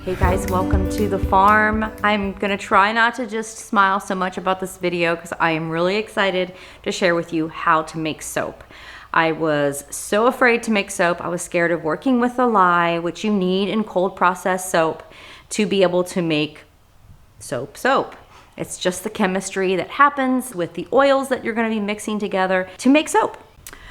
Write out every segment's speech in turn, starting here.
Hey guys, welcome to the farm. I'm gonna try not to just smile so much about this video because I am really excited to share with you how to make soap. I was so afraid to make soap. I was scared of working with the lye, which you need in cold processed soap to be able to make soap. It's just the chemistry that happens with the oils that you're gonna be mixing together to make soap.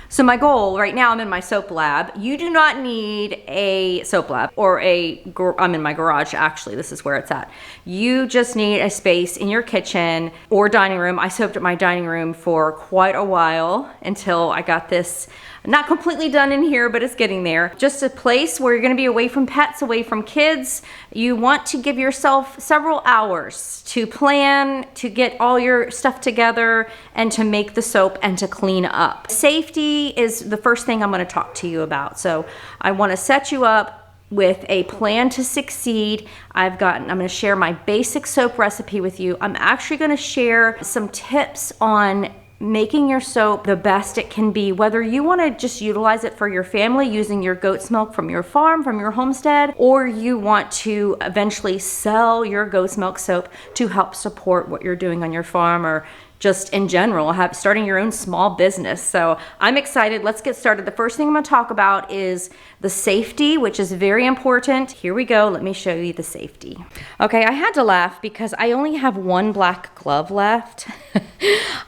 So my goal, right now I'm in my soap lab. You do not need a soap lab or I'm in my garage actually, this is where it's at. You just need a space in your kitchen or dining room. I soaped at my dining room for quite a while until I got this not completely done in here, but it's getting there. Just a place where you're gonna be away from pets, away from kids. You want to give yourself several hours to plan, to get all your stuff together, and to make the soap and to clean up. Safety is the first thing I'm gonna talk to you about. So I wanna set you up with a plan to succeed. I'm gonna share my basic soap recipe with you. I'm actually gonna share some tips on making your soap the best it can be, whether you want to just utilize it for your family using your goat's milk from your farm, from your homestead, or you want to eventually sell your goat's milk soap to help support what you're doing on your farm, or just in general, starting your own small business. So I'm excited. Let's get started. The first thing I'm going to talk about is the safety, which is very important. Here we go. Let me show you the safety. Okay, I had to laugh because I only have one black glove left.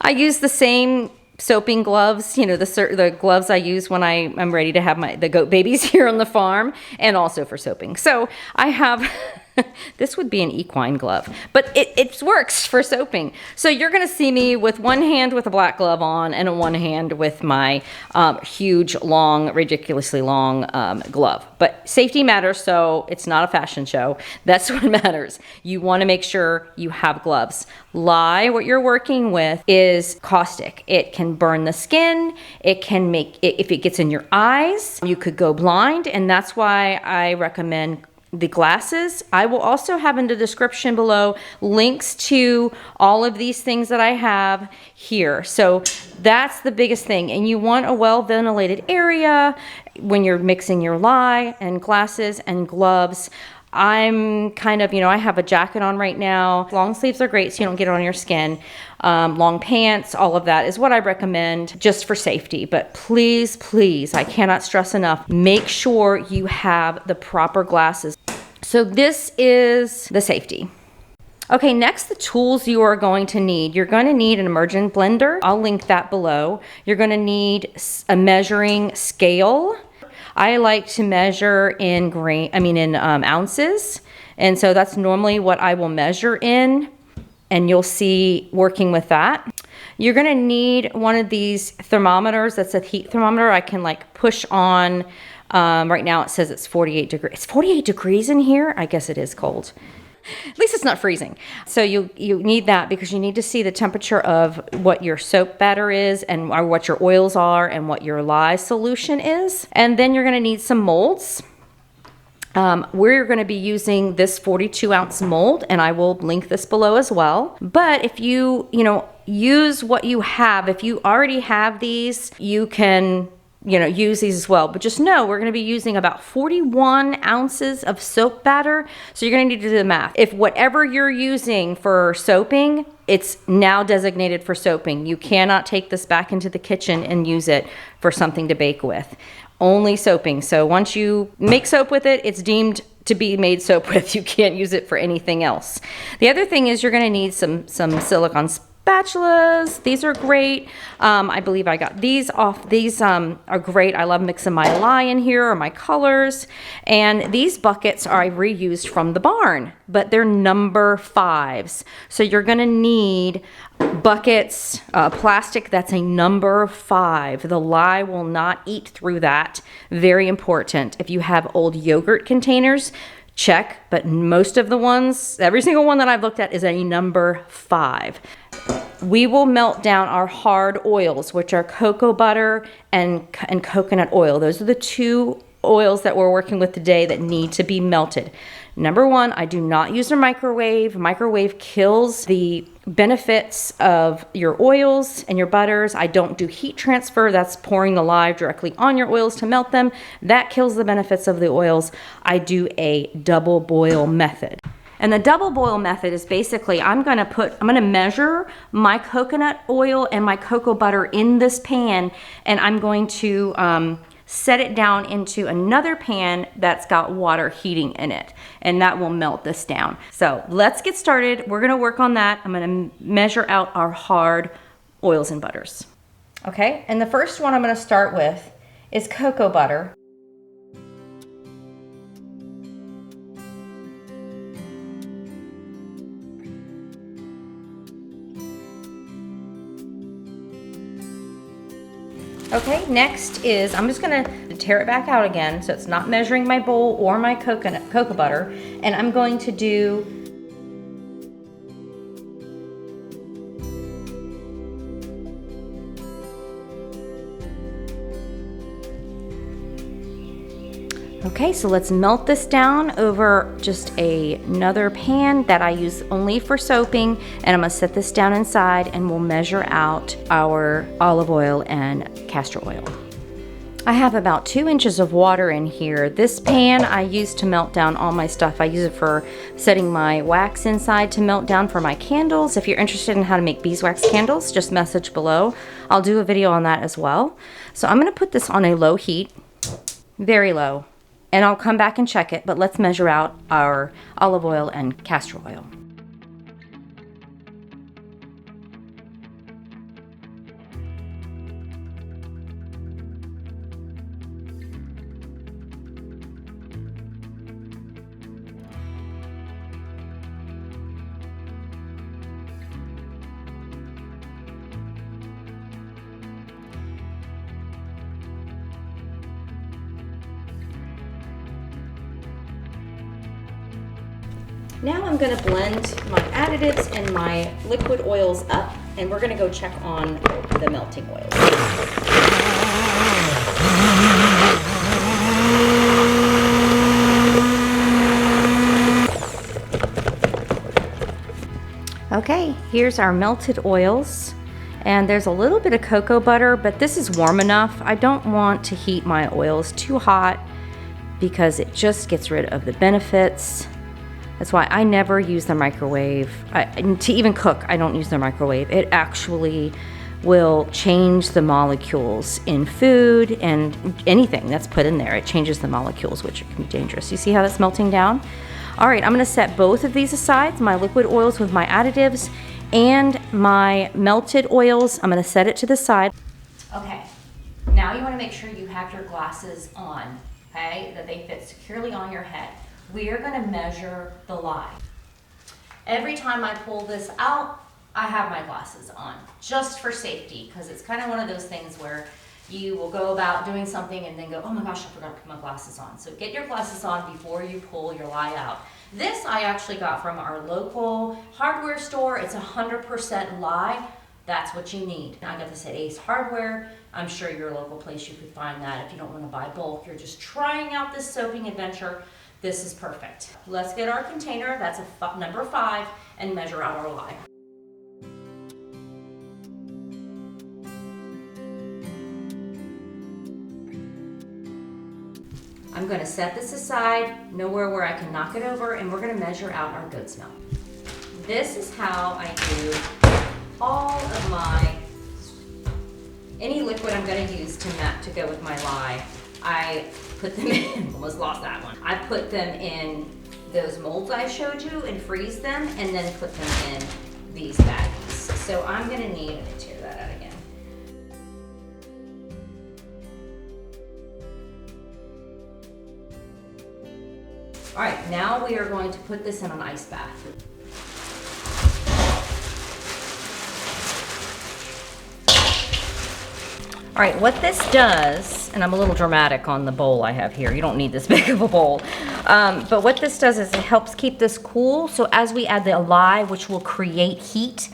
I use the same soaping gloves, you know, the gloves I use when I am ready to have the goat babies here on the farm, and also for soaping. So I have this would be an equine glove, but it works for soaping. So you're gonna see me with one hand with a black glove on and one hand with my huge, long, ridiculously long glove. But safety matters, so it's not a fashion show. That's what matters. You wanna make sure you have gloves. Lye, what you're working with, is caustic. It can burn the skin. It can make, if it gets in your eyes, you could go blind, and that's why I recommend the glasses. I will also have in the description below links to all of these things that I have here. So that's the biggest thing. And you want a well-ventilated area when you're mixing your lye, and glasses and gloves. I'm kind of, I have a jacket on right now. Long sleeves are great so you don't get it on your skin. Long pants, all of that is what I recommend just for safety. But please, please, I cannot stress enough, make sure you have the proper glasses. So this is the safety. Okay, next, the tools you are going to need. You're going to need an immersion blender. I'll link that below. You're going to need a measuring scale. I like to measure in ounces. And so that's normally what I will measure in, and you'll see working with that. You're gonna need one of these thermometers. That's a heat thermometer. I can push on, right now it says it's 48 degrees. It's 48 degrees in here? I guess it is cold. At least it's not freezing. So you need that because you need to see the temperature of what your soap batter is, and or what your oils are, and what your lye solution is. And then you're gonna need some molds. We're gonna be using this 42-ounce mold, and I will link this below as well. But if you use what you have, if you already have these, you can use these as well. But just know we're gonna be using about 41 ounces of soap batter. So you're gonna need to do the math. If whatever you're using for soaping, it's now designated for soaping. You cannot take this back into the kitchen and use it for something to bake with. Only soaping. So once you make soap with it, it's deemed to be made soap with. You can't use it for anything else. The other thing is you're gonna need some silicone spatulas. These are great. I believe I got these off. These are great. I love mixing my lye in here, or my colors. And these buckets I reused from the barn, but they're number 5s. So you're gonna need buckets, plastic that's a number 5. The lye will not eat through that. Very important. If you have old yogurt containers, check, but most of the ones, every single one that I've looked at is a number 5. We will melt down our hard oils, which are cocoa butter and coconut oil. Those are the two oils that we're working with today that need to be melted. Number one, I do not use a microwave. Microwave kills the benefits of your oils and your butters. I don't do heat transfer. That's pouring the lye directly on your oils to melt them. That kills the benefits of the oils. I do a double boil method. And the double boil method is basically, I'm gonna measure my coconut oil and my cocoa butter in this pan, and I'm going to set it down into another pan that's got water heating in it, and that will melt this down. So let's get started. We're gonna work on that. I'm gonna measure out our hard oils and butters. Okay, and the first one I'm gonna start with is cocoa butter. Okay, next is, I'm just gonna tear it back out again so it's not measuring my bowl or my cocoa butter, and I'm going to do Okay, so let's melt this down over just another pan that I use only for soaping, and I'm gonna set this down inside and we'll measure out our olive oil and castor oil. I have about 2 inches of water in here. This pan I use to melt down all my stuff. I use it for setting my wax inside to melt down for my candles. If you're interested in how to make beeswax candles, just message below. I'll do a video on that as well. So I'm gonna put this on a low heat, very low. And I'll come back and check it, but let's measure out our olive oil and castor oil. Now I'm going to blend my additives and my liquid oils up, and we're going to go check on the melting oils. Okay, here's our melted oils, and there's a little bit of cocoa butter, but this is warm enough. I don't want to heat my oils too hot because it just gets rid of the benefits. That's why I never use the microwave. To even cook, I don't use the microwave. It actually will change the molecules in food and anything that's put in there. It changes the molecules, which can be dangerous. You see how that's melting down? All right, I'm gonna set both of these aside, my liquid oils with my additives and my melted oils. I'm gonna set it to the side. Okay, now you wanna make sure you have your glasses on, okay? That they fit securely on your head. We are going to measure the lye. Every time I pull this out, I have my glasses on, just for safety, because it's kind of one of those things where you will go about doing something and then go, oh my gosh, I forgot to put my glasses on. So get your glasses on before you pull your lye out. This I actually got from our local hardware store. It's 100% lye. That's what you need. I got this at Ace Hardware. I'm sure your local place you could find that if you don't want to buy bulk. You're just trying out this soaping adventure. This is perfect. Let's get our container, that's a number 5, and measure out our lye. I'm going to set this aside, nowhere where I can knock it over, and we're going to measure out our goat's milk. This is how I do all of any liquid I'm going to use to go with my lye. I put them in, almost lost that one. I put them in those molds I showed you and freeze them, and then put them in these baggies. So I'm gonna need, let me tear that out again. All right, now we are going to put this in an ice bath. All right, what this does, and I'm a little dramatic on the bowl I have here. You don't need this big of a bowl. But what this does is it helps keep this cool. So as we add the lye, which will create heat,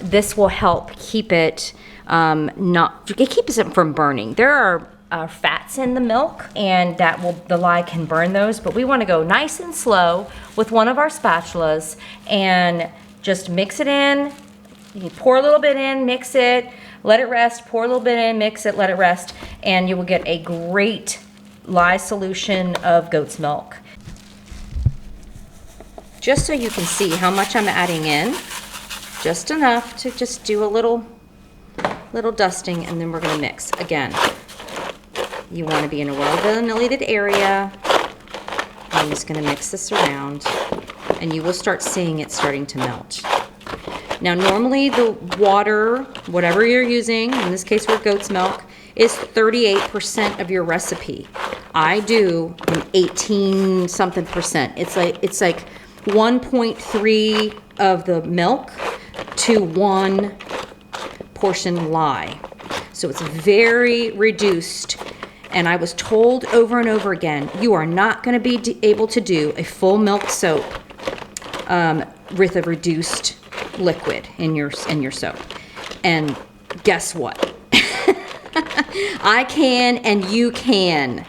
this will help keep it it keeps it from burning. There are fats in the milk, and the lye can burn those, but we want to go nice and slow with one of our spatulas and just mix it in. You pour a little bit in, mix it, let it rest, pour a little bit in, mix it, let it rest, and you will get a great lye solution of goat's milk. Just so you can see how much I'm adding in, just enough to just do a little dusting, and then we're gonna mix. Again, you wanna be in a well-ventilated area. I'm just gonna mix this around, and you will start seeing it starting to melt. Now, normally the water, whatever you're using, in this case we're goat's milk, is 38% of your recipe. I do an 18 something percent. It's like 1.3 of the milk to 1 portion lye. So it's very reduced. And I was told over and over again, you are not going to be able to do a full milk soap with a reduced liquid in your soap. And guess what? I can, and you can.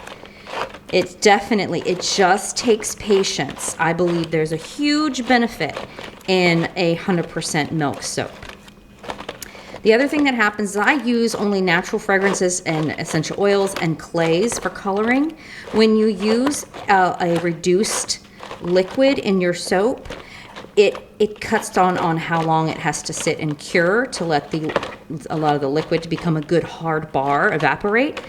It just takes patience. I believe there's a huge benefit in 100% milk soap. The other thing that happens is I use only natural fragrances and essential oils and clays for coloring. When you use a reduced liquid in your soap, it cuts down on how long it has to sit and cure to let a lot of the liquid to become a good hard bar evaporate.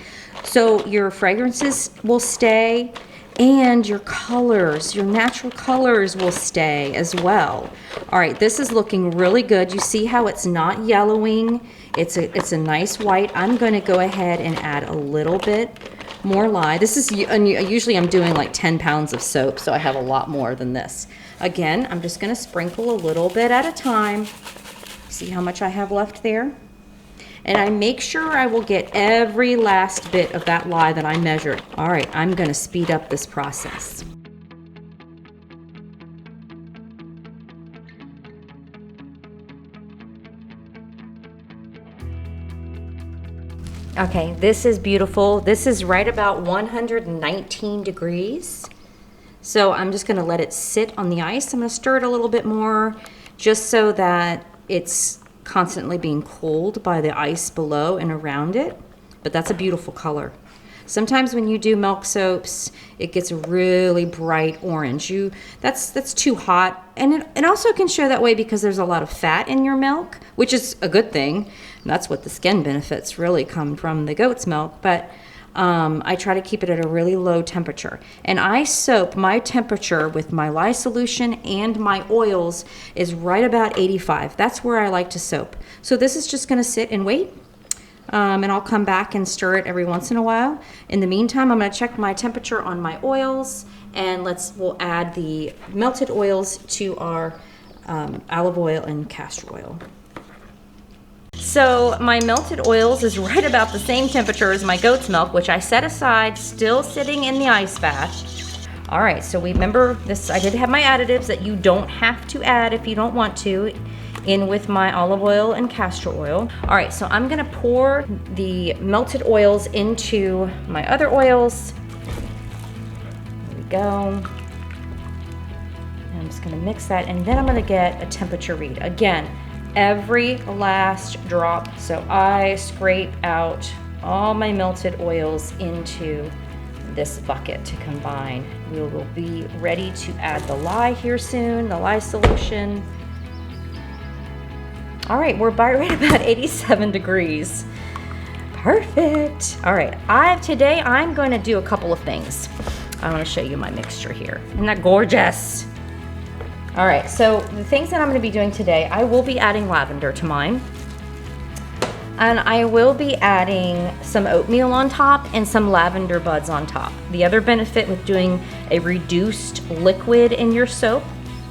So your fragrances will stay, and your colors, your natural colors will stay as well. All right, this is looking really good. You see how it's not yellowing? It's a nice white. I'm going to go ahead and add a little bit more lye. This is usually I'm doing like 10 pounds of soap, so I have a lot more than this. Again, I'm just going to sprinkle a little bit at a time. See how much I have left there? And I make sure I will get every last bit of that lye that I measured. All right, I'm going to speed up this process. Okay, this is beautiful. This is right about 119 degrees. So I'm just going to let it sit on the ice. I'm going to stir it a little bit more just so that it's constantly being cooled by the ice below and around it. But that's a beautiful color. Sometimes when you do milk soaps, it gets a really bright orange. That's too hot. And it also can show that way because there's a lot of fat in your milk, which is a good thing. And that's what the skin benefits really come from the goat's milk. But I try to keep it at a really low temperature. And I soap my temperature with my lye solution and my oils is right about 85. That's where I like to soap. So this is just going to sit and wait. And I'll come back and stir it every once in a while. In the meantime, I'm going to check my temperature on my oils, and we'll add the melted oils to our olive oil and castor oil. So my melted oils is right about the same temperature as my goat's milk, which I set aside, still sitting in the ice bath. All right, so remember this, I did have my additives that you don't have to add if you don't want to, in with my olive oil and castor oil. All right, so I'm gonna pour the melted oils into my other oils. There we go. And I'm just gonna mix that, and then I'm gonna get a temperature read. Again, every last drop. So I scrape out all my melted oils into this bucket to combine. We will be ready to add the lye here soon, the lye solution. All right, we're right about 87 degrees. Perfect. All right, today I'm going to do a couple of things. I want to show you my mixture here. Isn't that gorgeous? All right, so the things that I'm going to be doing today, I will be adding lavender to mine. And I will be adding some oatmeal on top and some lavender buds on top. The other benefit with doing a reduced liquid in your soap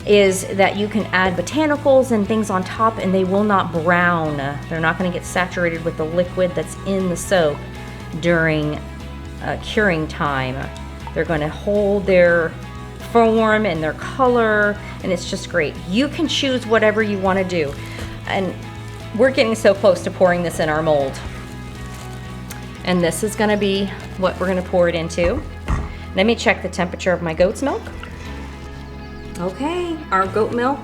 is that you can add botanicals and things on top and they will not brown. They're not going to get saturated with the liquid that's in the soap during curing time. They're going to hold their form and their color, and it's just great. You can choose whatever you want to do. And we're getting so close to pouring this in our mold. And this is gonna be what we're gonna pour it into. Let me check the temperature of my goat's milk. Okay, our goat milk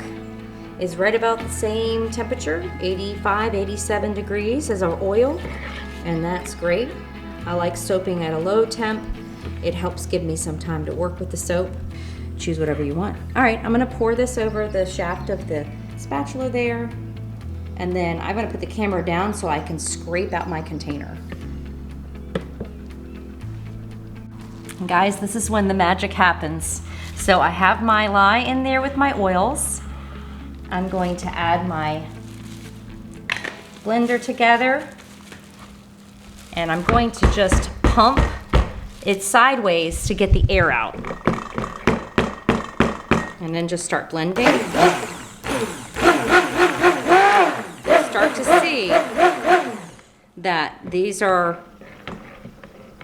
is right about the same temperature, 85, 87 degrees as our oil, and that's great. I like soaping at a low temp. It helps give me some time to work with the soap. Choose whatever you want. All right, I'm gonna pour this over the shaft of the spatula there, and then I'm gonna put the camera down so I can scrape out my container. And guys, this is when the magic happens. So I have my lye in there with my oils. I'm going to add my blender together, and I'm going to just pump it sideways to get the air out. And then just start blending. Start to see that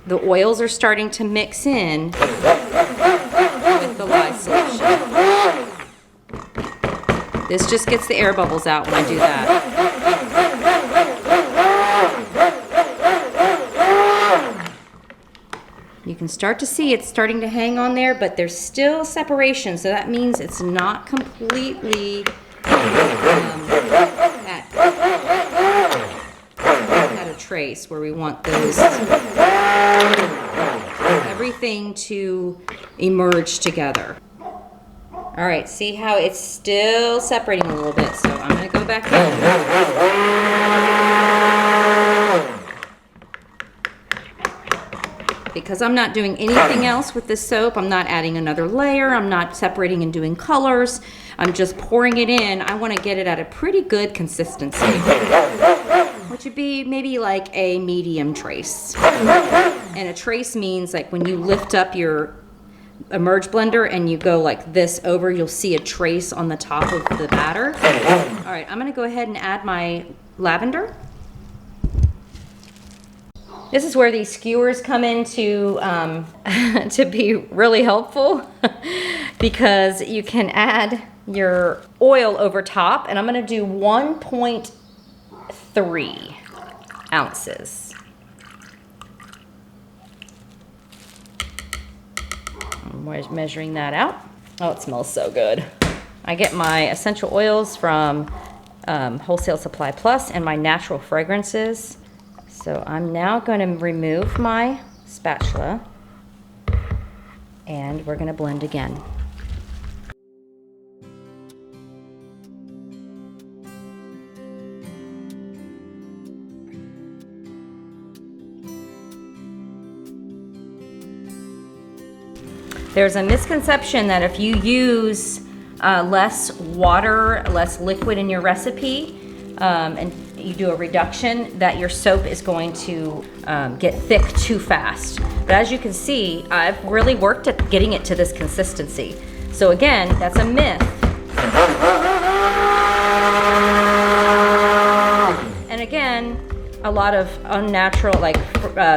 the oils are starting to mix in with the lye solution. This just gets the air bubbles out when I do that. You can start to see it's starting to hang on there, but there's still separation, so that means it's not completely at a trace where we want those everything to emerge together. All right, see how it's still separating a little bit, so I'm gonna go back in. Because I'm not doing anything else with this soap, I'm not adding another layer, I'm not separating and doing colors, I'm just pouring it in. I wanna get it at a pretty good consistency, which would be maybe like a medium trace. And a trace means like when you lift up your Emerge blender and you go like this over, you'll see a trace on the top of the batter. All right, I'm gonna go ahead and add my lavender. This is where these skewers come in to be really helpful because you can add your oil over top, and I'm gonna do 1.3 ounces. I'm measuring that out. Oh, it smells so good. I get my essential oils from Wholesale Supply Plus and my natural fragrances. So I'm now going to remove my spatula and we're going to blend again. There's a misconception that if you use less water, less liquid in your recipe, and you do a reduction, that your soap is going to get thick too fast. But as you can see, I've really worked at getting it to this consistency. So again, that's a myth. And again, a lot of unnatural, like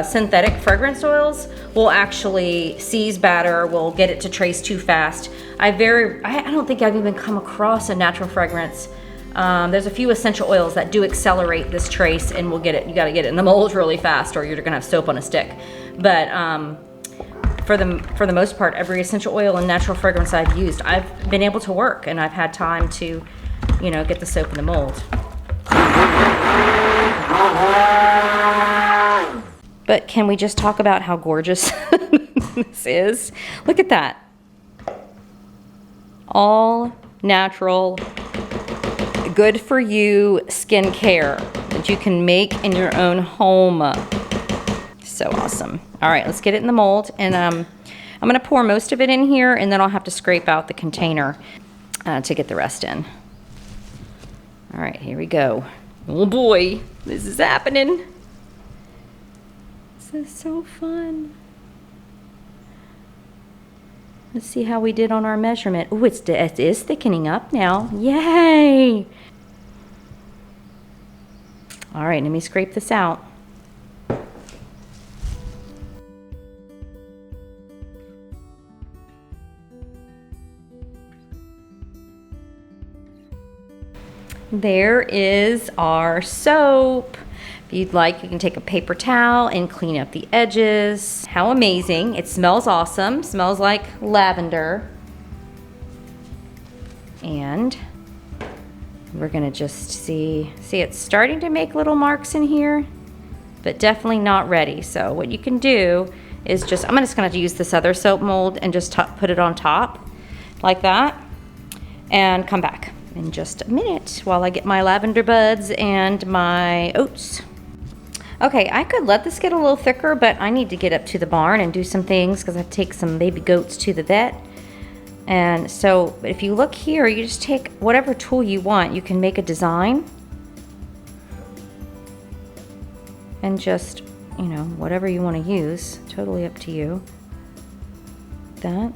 synthetic fragrance oils will actually seize batter, will get it to trace too fast. I don't think I've even come across a natural fragrance. There's a few essential oils that do accelerate this trace, and you gotta get it in the mold really fast or you're gonna have soap on a stick. But for the most part, every essential oil and natural fragrance I've used, I've been able to work, and I've had time to, get the soap in the mold. But can we just talk about how gorgeous this is? Look at that. All natural, good for you skincare that you can make in your own home. So awesome. All right, let's get it in the mold. And I'm gonna pour most of it in here, and then I'll have to scrape out the container to get the rest in. All right, here we go. Oh boy, this is happening. This is so fun. Let's see how we did on our measurement. Oh, it is thickening up now. Yay! All right, let me scrape this out. There is our soap. If you'd like, you can take a paper towel and clean up the edges. How amazing. It smells awesome. Smells like lavender. And we're gonna just see it's starting to make little marks in here, but definitely not ready. So what you can do is I'm just gonna use this other soap mold and just put it on top like that, and come back in just a minute while I get my lavender buds and my oats. Okay, I could let this get a little thicker, but I need to get up to the barn and do some things because I have to take some baby goats to the vet. And so if you look here, you just take whatever tool you want. You can make a design and just, you know, whatever you want to use, totally up to you. That.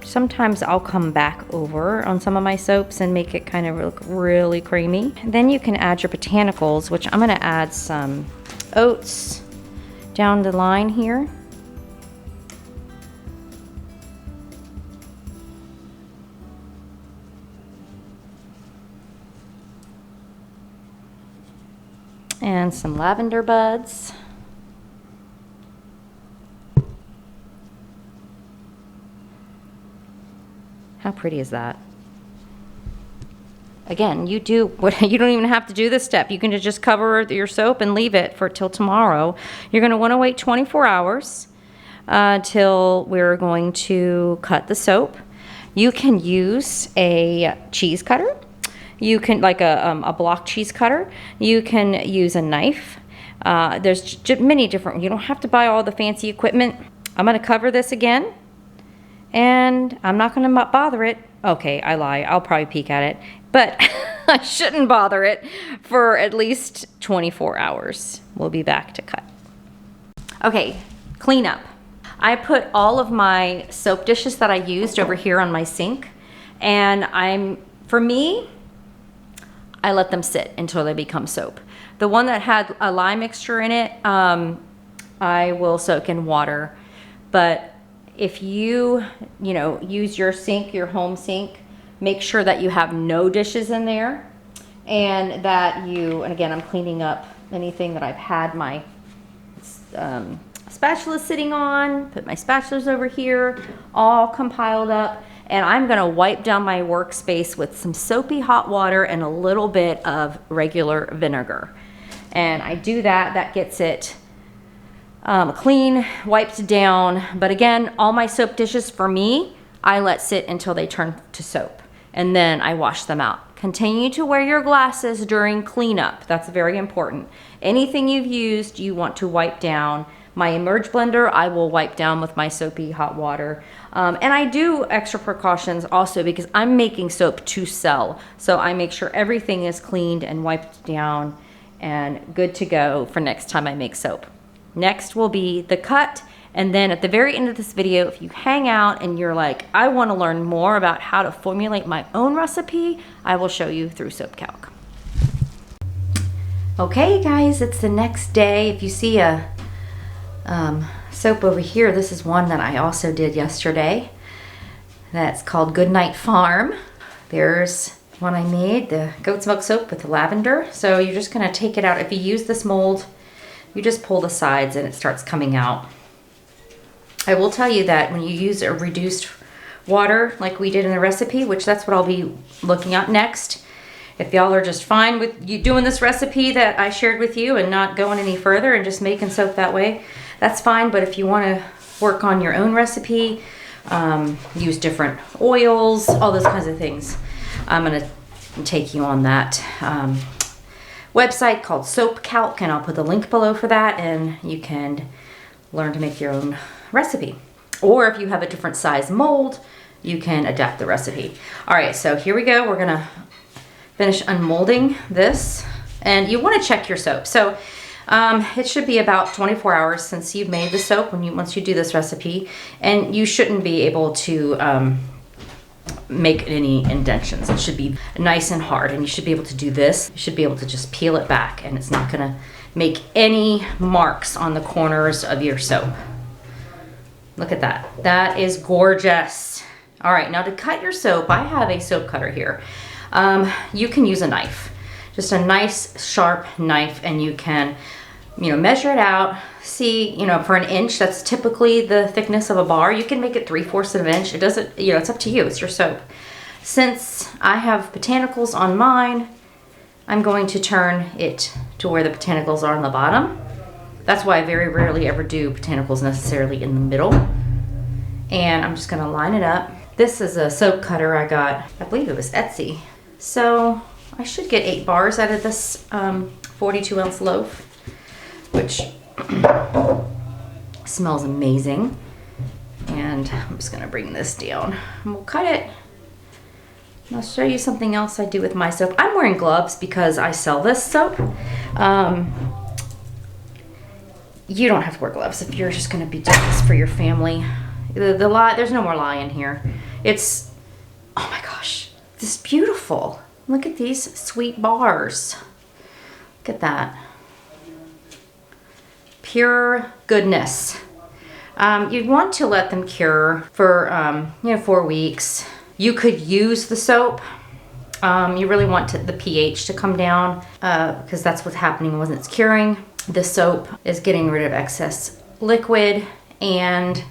Sometimes I'll come back over on some of my soaps and make it kind of look really creamy. And then you can add your botanicals, which I'm gonna add some oats down the line here. And some lavender buds. How pretty is that? Again, you don't even have to do this step. You can just cover your soap and leave it till tomorrow. You're gonna wanna wait 24 hours till we're going to cut the soap. You can use a cheese cutter. You can, like a block cheese cutter. You can use a knife. There's many different, you don't have to buy all the fancy equipment. I'm gonna cover this again. And I'm not gonna bother it. Okay, I lie, I'll probably peek at it, but I shouldn't bother it for at least 24 hours. We'll be back to cut. Okay, cleanup. I put all of my soap dishes that I used over here on my sink, and for me, I let them sit until they become soap. The one that had a lye mixture in it, I will soak in water, but if you use your sink, your home sink, make sure that you have no dishes in there, and again, I'm cleaning up anything that I've had my spatula sitting on, put my spatulas over here, all compiled up, and I'm gonna wipe down my workspace with some soapy hot water and a little bit of regular vinegar. And I do that gets it clean, wiped down. But again, all my soap dishes for me, I let sit until they turn to soap, and then I wash them out. Continue to wear your glasses during cleanup. That's very important. Anything you've used, you want to wipe down. My Emerge blender, I will wipe down with my soapy hot water. And I do extra precautions also because I'm making soap to sell. So I make sure everything is cleaned and wiped down and good to go for next time I make soap. Next will be the cut, and then at the very end of this video, if you hang out and you're like, I want to learn more about how to formulate my own recipe, I will show you through soap calc. Okay guys, it's the next day. If you see a soap over here, this is one that I also did yesterday. That's called Goodnight Farm. There's one I made, the goat's milk soap with the lavender. So you're just gonna take it out. If you use this mold, you just pull the sides and it starts coming out. I will tell you that when you use a reduced water like we did in the recipe, which that's what I'll be looking at next. If y'all are just fine with you doing this recipe that I shared with you and not going any further and just making soap that way, that's fine. But if you want to work on your own recipe, use different oils, all those kinds of things, I'm gonna take you on that website called Soap Calc, and I'll put the link below for that, and you can learn to make your own recipe. Or if you have a different size mold, you can adapt the recipe. All right, so here we go. We're gonna finish unmolding this, and you want to check your soap. So it should be about 24 hours since you've made the soap once you do this recipe, and you shouldn't be able to make any indentions. It should be nice and hard, and you should be able to do this. You should be able to just peel it back, and it's not gonna make any marks on the corners of your soap. Look at that. That is gorgeous. All right, now to cut your soap, I have a soap cutter here. You can use a knife. just a nice sharp knife, and you can, you know, measure it out. See, you know, for an inch, that's typically the thickness of a bar. You can make it 3/4 of an inch. It doesn't, you know, it's up to you. It's your soap. Since I have botanicals on mine, I'm going to turn it to where the botanicals are on the bottom. That's why I very rarely ever do botanicals necessarily in the middle. And I'm just gonna line it up. This is a soap cutter I got, I believe it was Etsy. So I should get 8 bars out of this 42-ounce loaf, which smells amazing. And I'm just gonna bring this down and we'll cut it. And I'll show you something else I do with my soap. I'm wearing gloves because I sell this soap. You don't have to wear gloves if you're just gonna be doing this for your family. The lie, there's no more lie in here. It's, oh my gosh, this is beautiful. Look at these sweet bars. Look at that. Pure goodness. You'd want to let them cure for, you know, 4 weeks. You could use the soap. You really want the pH to come down because that's what's happening when it's curing. The soap is getting rid of excess liquid, and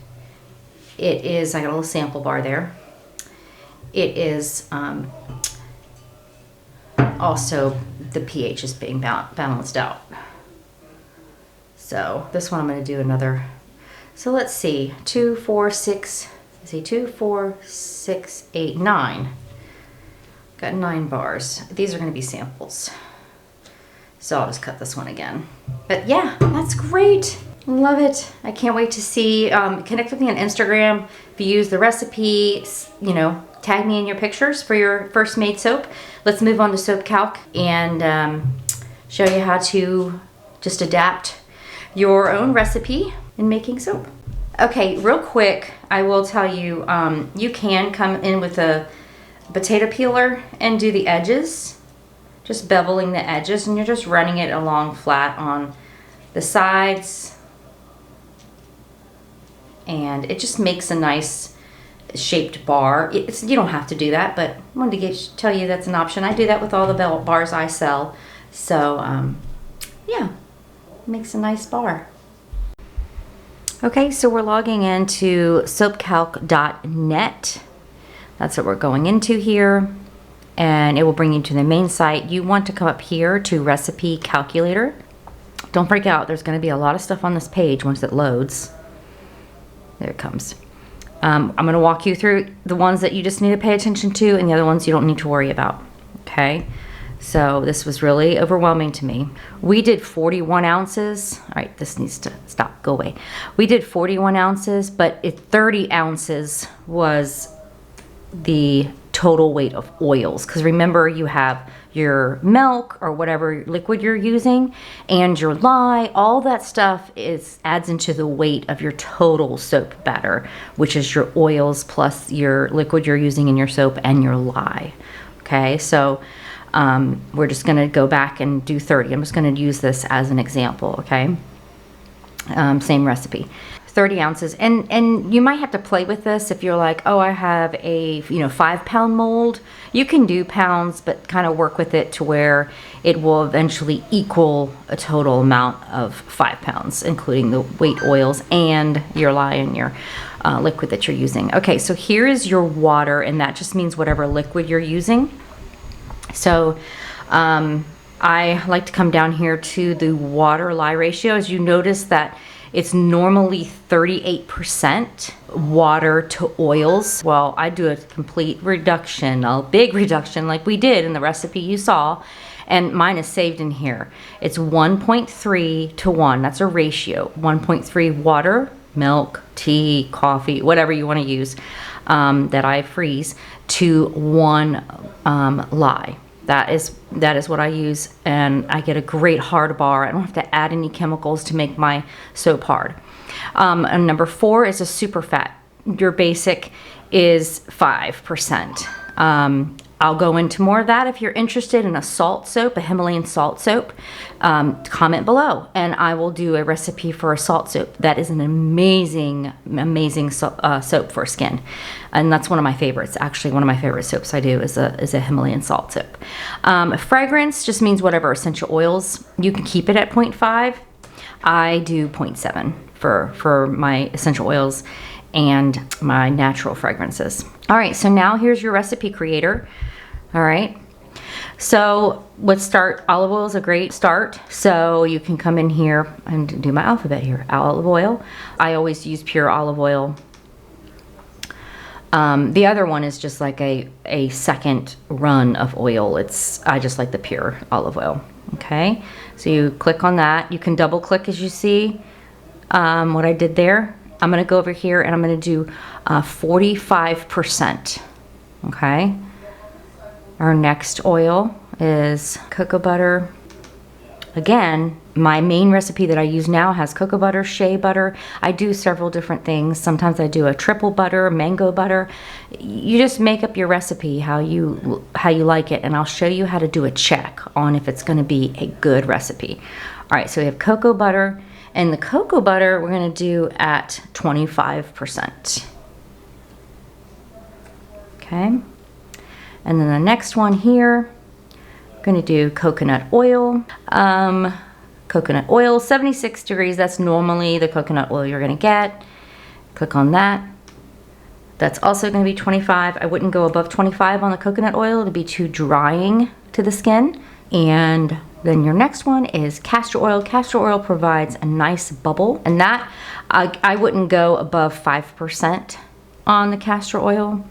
it is, I got a little sample bar there. It is also, the pH is being balanced out. So this one I'm going to do another. So let's see, 2, 4, 6, let's see, 2, 4, 6, 8, 9. Got 9 bars. These are going to be samples. So I'll just cut this one again. But yeah, that's great. Love it. I can't wait to see. Connect with me on Instagram. If you use the recipe, you know, tag me in your pictures for your first made soap. Let's move on to soap calc and show you how to just adapt your own recipe in making soap. Okay, real quick, I will tell you, you can come in with a potato peeler and do the edges, just beveling the edges, and you're just running it along flat on the sides, and it just makes a nice shaped bar. You don't have to do that, but I wanted to tell you that's an option. I do that with all the bars I sell, so yeah, it makes a nice bar. Okay, so we're logging into soapcalc.net. That's what we're going into here, and it will bring you to the main site. You want to come up here to recipe calculator. Don't freak out, there's going to be a lot of stuff on this page once it loads. There it comes. I'm going to walk you through the ones that you just need to pay attention to, and the other ones you don't need to worry about. Okay, so this was really overwhelming to me. We did 41 ounces. All right, this needs to stop, go away. We did 41 ounces, but 30 ounces was the total weight of oils, because remember, you have your milk or whatever liquid you're using and your lye. All that stuff adds into the weight of your total soap batter, which is your oils plus your liquid you're using in your soap and your lye. Okay, so we're just going to go back and do 30. I'm just going to use this as an example. Okay, same recipe. 30 ounces, and you might have to play with this if you're like, oh, I have a 5-pound mold. You can do pounds, but kind of work with it to where it will eventually equal a total amount of 5 pounds, including the weight oils and your lye and your liquid that you're using. Okay, so here is your water, and that just means whatever liquid you're using. So I like to come down here to the water lye ratio. As you notice that it's normally 38% water to oils. Well, I do a complete reduction, a big reduction like we did in the recipe you saw, and mine is saved in here. It's 1.3 to 1. That's a ratio. 1.3 water, milk, tea, coffee, whatever you want to use that I freeze, to 1 lye. That is what I use, and I get a great hard bar. I don't have to add any chemicals to make my soap hard. And number 4 is a super fat. Your basic is 5%. I'll go into more of that. If you're interested in a salt soap, a Himalayan salt soap, comment below and I will do a recipe for a salt soap. That is an amazing, amazing soap for skin. And that's one of my favorites. Actually, one of my favorite soaps I do is a Himalayan salt soap. Fragrance just means whatever essential oils. You can keep it at 0.5. I do 0.7 for my essential oils and my natural fragrances. All right, so now here's your recipe creator. All right, so let's start. Olive oil is a great start. So you can come in here and do my alphabet here. Olive oil. I always use pure olive oil. The other one is just like a second run of oil. I just like the pure olive oil. Okay, so you click on that. You can double click as you see what I did there. I'm gonna go over here and I'm gonna do 45%. Okay. Our next oil is cocoa butter. Again, my main recipe that I use now has cocoa butter, shea butter. I do several different things. Sometimes I do a triple butter, mango butter. You just make up your recipe how you like it, and I'll show you how to do a check on if it's going to be a good recipe. All right, so we have cocoa butter, and the cocoa butter we're going to do at 25%. Okay. And then the next one here, I'm going to do coconut oil. Coconut oil, 76 degrees. That's normally the coconut oil you're going to get. Click on that. That's also going to be 25. I wouldn't go above 25 on the coconut oil. It'll be too drying to the skin. And then your next one is castor oil. Castor oil provides a nice bubble. And that, I wouldn't go above 5% on the castor oil.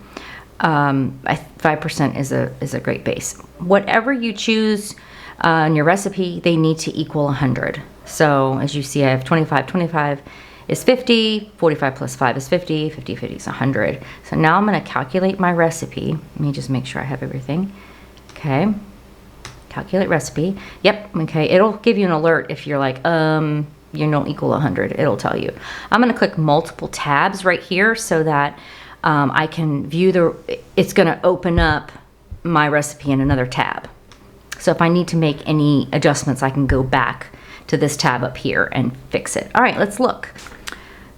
5% is a great base. Whatever you choose in your recipe, they need to equal 100. So as you see, I have 25. 25 is 50. 45 plus 5 is 50. 50 is 100. So now I'm going to calculate my recipe. Let me just make sure I have everything. Okay. Calculate recipe. Yep. Okay. It'll give you an alert if you're like, you don't equal 100. It'll tell you. I'm going to click multiple tabs right here so that I can view it's going to open up my recipe in another tab. So if I need to make any adjustments, I can go back to this tab up here and fix it. All right, let's look.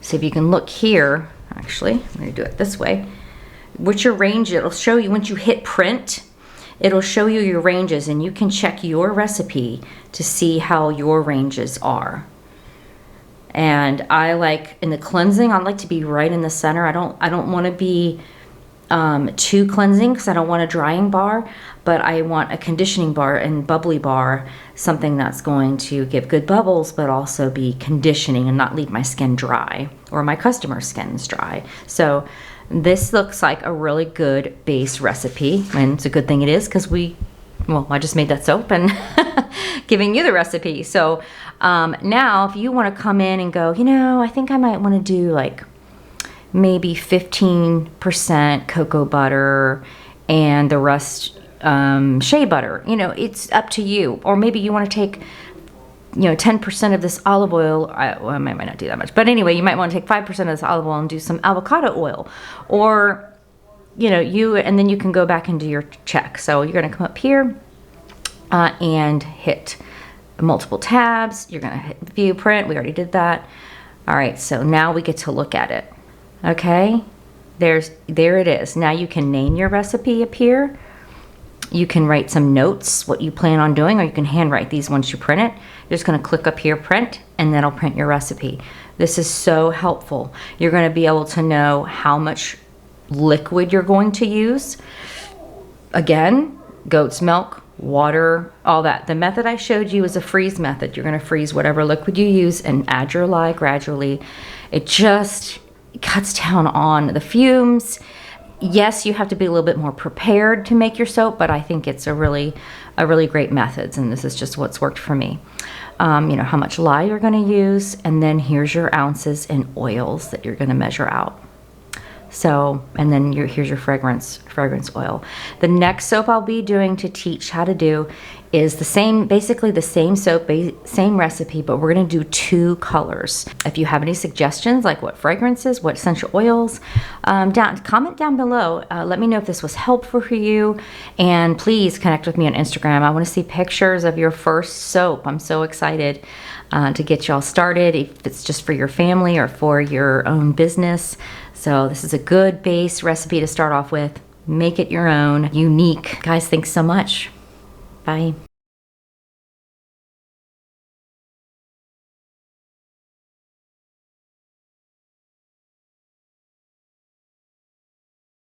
See if you can look here. Actually, I'm going to do it this way. What's your range? It'll show you once you hit print, it'll show you your ranges, and you can check your recipe to see how your ranges are. And I like, in the cleansing, I like to be right in the center. I don't want to be too cleansing because I don't want a drying bar, but I want a conditioning bar and bubbly bar, something that's going to give good bubbles but also be conditioning and not leave my skin dry or my customer's skin's dry. So this looks like a really good base recipe, and it's a good thing it is because I just made that soap and giving you the recipe. So now if you want to come in and go, I think I might want to do like maybe 15% cocoa butter and the rest shea butter, it's up to you. Or maybe you want to take 10% of this olive oil. I might not do that much, but anyway, you might want to take 5% of this olive oil and do some avocado oil, or and then you can go back and do your check. So you're going to come up here and hit multiple tabs. You're going to hit view print. We already did that. All right, so now we get to look at it. Okay, there it is. Now you can name your recipe up here. You can write some notes, what you plan on doing, or you can handwrite these once you print it. You're just going to click up here, print, and that'll print your recipe. This is so helpful. You're going to be able to know how much liquid you're going to use. Again, goat's milk, water, all that. The method I showed you is a freeze method. You're going to freeze whatever liquid you use and add your lye gradually. It just cuts down on the fumes. Yes, you have to be a little bit more prepared to make your soap, but I think it's a really great method, and this is just what's worked for me. How much lye you're going to use, and then here's your ounces in oils that you're going to measure out. So, and then here's your fragrance oil. The next soap I'll be doing to teach how to do is the same, basically the same soap, same recipe, but we're gonna do 2 colors. If you have any suggestions, like what fragrances, what essential oils, comment down below. Let me know if this was helpful for you, and please connect with me on Instagram. I wanna see pictures of your first soap. I'm so excited to get y'all started, if it's just for your family or for your own business. So this is a good base recipe to start off with. Make it your own, unique. Guys, thanks so much. Bye.